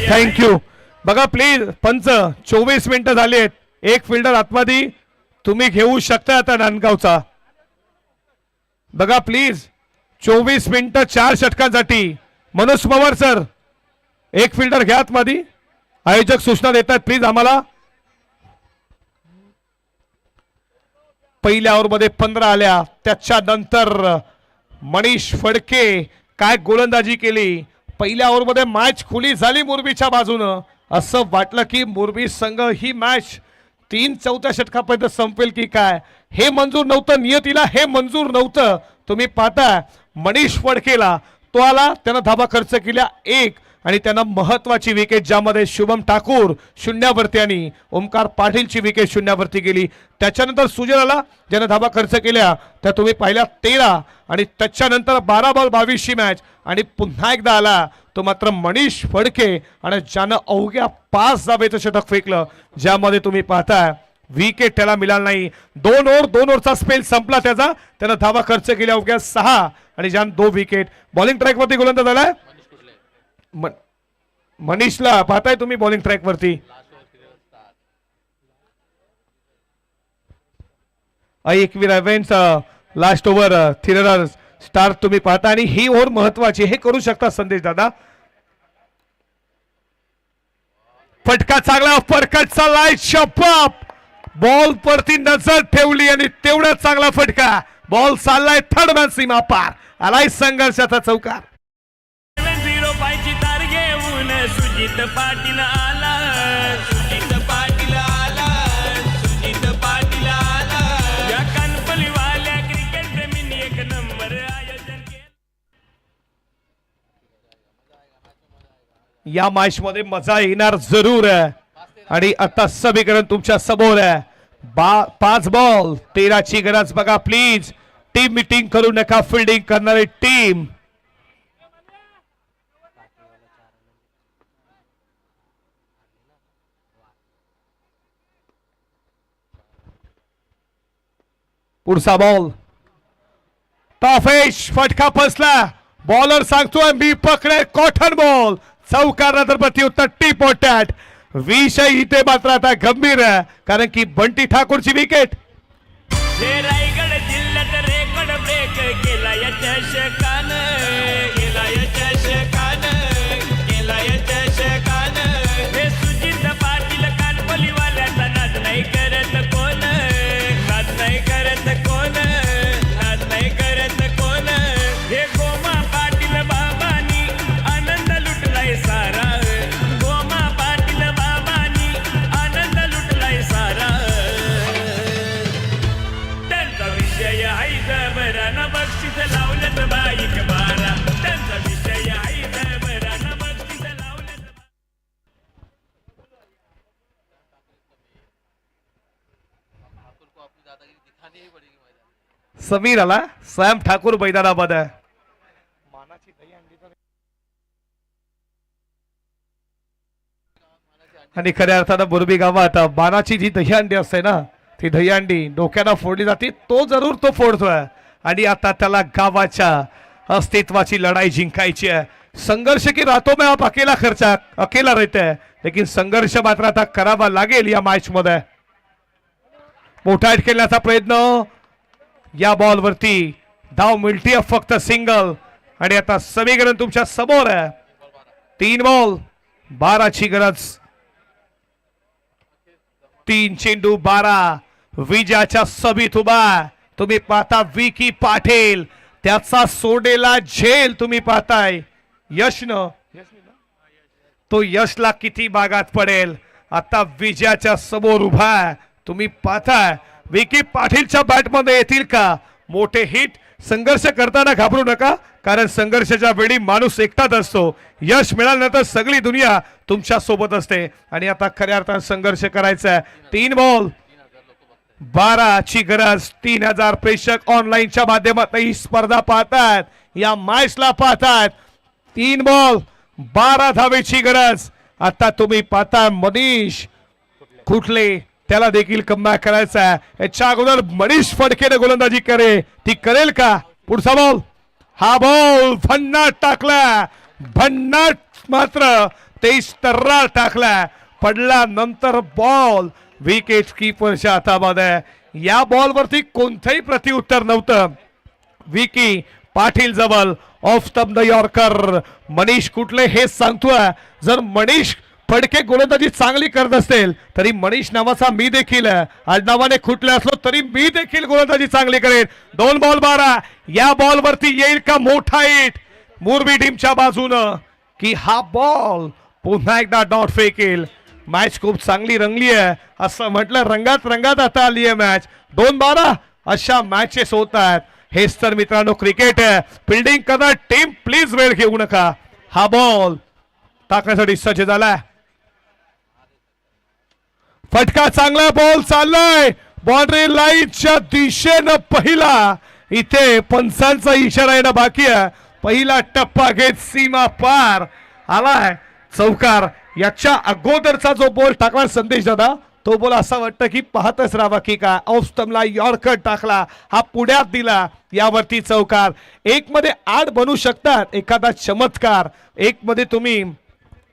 Thank you. बघा please पंच 24 मिनिटं झालेत. एक फिल्डर आतमध्ये तुम्ही घेऊ शकता आता नांदगावचा. बघा प्लीज 24 मिनिटं 4 षटकांसाठी. मनोज पवार सर एक फिल्डर घ्या आतमध्ये. आयोजक सूचना देतात प्लीज आम्हाला. पहिल्या ओव्हरमध्ये 15 आल्या. त्याच्यानंतर मनीष फडके काय गोलंदाजी केली. पहिल्या ओव्हरमध्ये मॅच खुली झाली मोरबीच्या बाजूनं. असं वाटलं की मोरबी संघ ही मॅच 3/4 षटकापर्यंत संपेल की काय. हे मंजूर नव्हतं नियतीला. हे मंजूर नव्हतं. तुम्ही पाहता मनीष फडकेला तो आला. त्यानं धाबा खर्च केल्या 1 आणि त्यांना महत्वाची विकेट ज्यामध्ये शुभम ठाकूर शून्यावरती आणि ओमकार पाटीलची विकेट शून्यावरती गेली. त्याच्यानंतर सुजल आला ज्यानं धाबा खर्च केल्या त्या तुम्ही पाहिल्या 13 आणि त्याच्यानंतर 12 बॉल 22 ची मॅच आणि पुन्हा एकदा आला तो मात्र मनीष फडके आणि ज्यानं अवघ्या 5 धावेचं षटक फेकलं ज्यामध्ये तुम्ही पाहताय विकेट त्याला मिळाला नाही. 2 ओव्हरचा स्पेल संपला त्याचा. त्यानं धावा खर्च केल्या अवघ्या 6 आणि ज्यानं 2 विकेट. बॉलिंग ट्रॅक वरती गोलंदाज झालाय मनीषला पाहताय तुम्ही बॉलिंग ट्रॅक वरती. एकवीर इव्हेंट्स लास्ट ओव्हर थिरर स्टार तुम्ही पाहता आणि ही ओव्हर महत्वाची. हे करू शकता संदेश दादा. फटका चांगला परकटचा लाईट शॉप बॉल वरती नजर ठेवली आणि तेवढा चांगला फटका. बॉल चाललाय थर्ड मॅन सीमा पार. आलाय संघर्षाचा चौकार. सुजित पाटील आला. सुजित पाटील आला. सुजित पाटील आला. या कानपलीवाल्या क्रिकेट प्रेमींनी 1 नंबर आयोजन केलं. या मॅच मध्ये मजा येणार जरूर आहे आणि आता समीकरण तुमच्या समोर आहे. 5 बॉल 13 ची गरज. बघा प्लीज टीम मीटिंग करू नका. फिल्डिंग करणारी टीम पुढचा बॉल टॉफेश फटका फसला. बॉलर सांगतोय मी पकडे कॉटन बॉल. चौकार नंतर प्रत्युत्तर टीप टॅट. विषय इथे मात्र आता गंभीर आहे कारण की बंटी ठाकूरची विकेट. रायगड जिल्ह्यात रेकॉर्ड ब्रेक केला या चषकानं. केला या चषकानं. केला या चषकानं. हे सुजित पाटील कानपलीवाल्याचा नाद नाही करत कोण. नाद नाही करत कोण. नाद नाही करत कोण. हे गोमा पाटील बाबांनी आनंद लुटलाय सारा. गोमा पाटील बाबांनी आनंद लुटलाय सारा. त्यांचा विषय आहे जबरानं बक्षीस लावलं बाईक बारा. त्यांचा विषय आहे जबरानं बक्षीस लावलं. समीर आला. सॅम ठाकूर मैदानामध्ये. आणि खऱ्या अर्थानं मोरबी गावात बाणाची जी दहीहंडी असते ना ती दहीहंडी डोक्याला फोडली जाते. तो जरूर तो फोडतोय आणि आता त्याला गावाच्या अस्तित्वाची लढाई जिंकायची आहे. संघर्ष की रातों में आप अकेला खर्चा अकेला रहते हैं लेकिन संघर्ष मात्र आता करावा लागेल या मॅच मध्ये. मोठा हिट खेळण्याचा प्रयत्न. या बॉल वरती धाव मिळते फक्त सिंगल आणि आता समीकरण तुमच्या समोर आहे. 3 बॉल 12 ची गरज. 3 चेंडू 12. विजयाच्या सभेत उभा तुम्ही पाहता विकी पाटील. त्याचा सोडेला झेल तुम्ही पाहताय. यशनं तो यशला किती बागात पडेल. आता विजयाच्या समोर उभा तुम्ही पाहताय विकी पाटीलच्या बॅटमध्ये येतील का मोठे हिट. संघर्ष करताना घाबरू नका कारण संघर्षाच्या वेळी माणूस एकटाच असतो. यश मिळाल्यानंतर सगळी दुनिया तुमच्या सोबत असते आणि आता खऱ्या अर्थाने संघर्ष करायचा आहे. 3 बॉल 12 ची गरज. 3000 प्रेक्षक ऑनलाईनच्या माध्यमातून ही स्पर्धा पाहतात. या मॅचला पाहतात. 3 बॉल 12 धावेची गरज. आता तुम्ही पाहता मनीष कुठले त्याला देखील कमबॅक करायचा आहे. याच्या अगोदर मनीष फडकेने गोलंदाजी करे ती करेल का. पुढचा बॉल. हा बॉल भन्नाट टाकला. भन्नाट मात्र तेज तर्रार टाकला, पडला नंतर बॉल विकेट कीपरच्या हातामध्ये. या बॉलवरती कोणतंही प्रतिउत्तर नव्हतं. विकी पाटील जवळ off stump the yorker. Manish कुठले हे सांगतोय, जर मनीष फडके गोलंदाजी चांगली करत असेल तरी मनीष नावाचा मी देखील आडनावाने खुटले असलो तरी मी देखील गोलंदाजी चांगली करेन. 2 बॉल 12. या बॉल वरती येईल का मोठा हिट मुरबी टीमच्या बाजूनं, की हा बॉल पुन्हा एकदा डॉट फेकेल. मॅच खूप चांगली रंगली आहे असं म्हटलं, रंगात रंगात आता आली आहे मॅच. 2-12 अशा मॅचेस होत आहेत. हेच तर मित्रांनो क्रिकेट आहे. फिल्डिंग करा टीम, प्लीज वेळ घेऊ नका. हा बॉल टाकण्यासाठी सज्ज झालाय. फटका चांगला बॉल चाललाय बाउंड्री लाईनच्या दिशेनं. पहिला इथे पंचांचा इशारा येणं बाकी आहे. पहिला टप्पा घेत सीमा पार आलाय चौकार. याच्या अगोदरचा जो बॉल टाकला संदेश दादा, तो बॉल असा वाटतं की पाहतच राहावा की काय. ऑफ स्टंपला यॉर्कर टाकला, हा पुढ्यात दिला, यावरती चौकार. 1 मध्ये 8 बनू शकतात एखादा चमत्कार. 1 मध्ये तुम्ही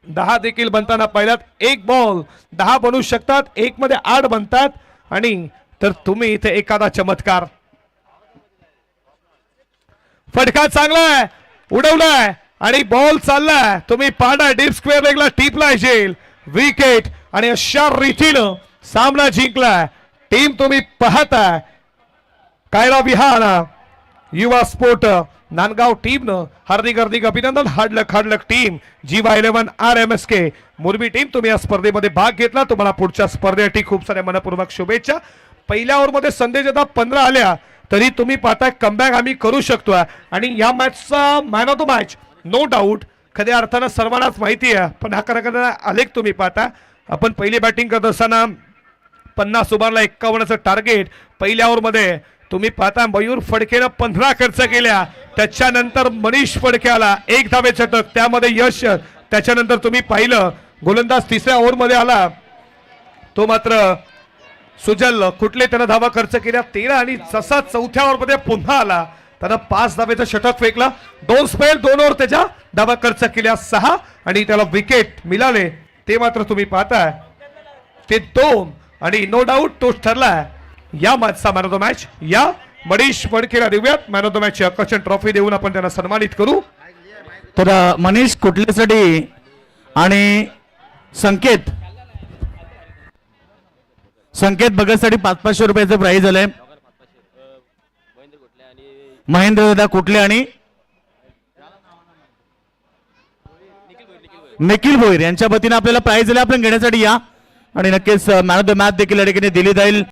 10 देखील बनताना पाहिलात. 1 बॉल 10 बनू शकतात, 1 मध्ये 8 बनतात. आणि तर तुम्ही इथे एखादा चमत्कार. फटका चांगलाय, उडवलाय आणि बॉल चाललाय. तुम्ही पाडा डीप स्क्वेअर लेगला टिपलाय जेल विकेट. आणि अशा रीतीनं सामना जिंकलाय. टीम तुम्ही पाहताय कायरा विहाना युवा स्पोर्ट नांदगाव टीमनं हार्दिक हार्दिक अभिनंदन. हार्डलक टीम जीवा 11 RMSK मुरबी टीम, तुम्ही या स्पर्धेमध्ये भाग घेतला. तुम्हाला पुढच्या स्पर्धेसाठी खूप साऱ्या मनपूर्वक शुभेच्छा. पहिल्या ओव्हरमध्ये संदेश आता 15 आल्या तरी तुम्ही पाहताय कमबॅक आम्ही करू शकतो. आणि या मॅचचा man of the match no doubt खऱ्या अर्थानं सर्वांनाच माहिती आहे, पण हा करा आलेख तुम्ही पाहता. आपण पहिली बॅटिंग करत असताना 50 ओव्हरला 51चं टार्गेट. पहिल्या ओव्हरमध्ये तुम्ही पाहता मयूर फडकेनं 15 खर्च केल्या. त्याच्यानंतर मनीष फडके आला 1 धावे षटक, त्यामध्ये यश. त्याच्यानंतर तुम्ही पाहिलं गोलंदाज 3ऱ्या ओव्हरमध्ये आला, तो मात्र सुजल कुठले त्यानं धावा खर्च केल्या 13. आणि जसा 4थ्या ओव्हरमध्ये पुन्हा आला त्यानं 5 धावेचं षटक फेकला. 2 स्पेल 2 ओव्हर त्याच्या धावा खर्च केल्या 6 आणि त्याला विकेट मिळाले. ते मात्र तुम्ही पाहताय ते 2. आणि नो डाऊट तो ठरलाय या मॅचचा मॅन ऑफ द मॅच. या मनीष फडकेला देऊयात मॅन ऑफ द मॅचची आकर्षण ट्रॉफी देऊन आपण त्यांना सन्मानित करू. तर मनीष कुठल्यासाठी आणि संकेत भगतसाठी 500-500 रुपयाचं प्राइज आलंय. महेंद्र दादा कुठले आणि निखिल भोईर यांच्या वतीने आपल्याला प्राइज दिले. आपण घेण्यासाठी या आणि नक्कीच मॅन ऑफ द मॅच देखील या ठिकाणी दिली जाईल.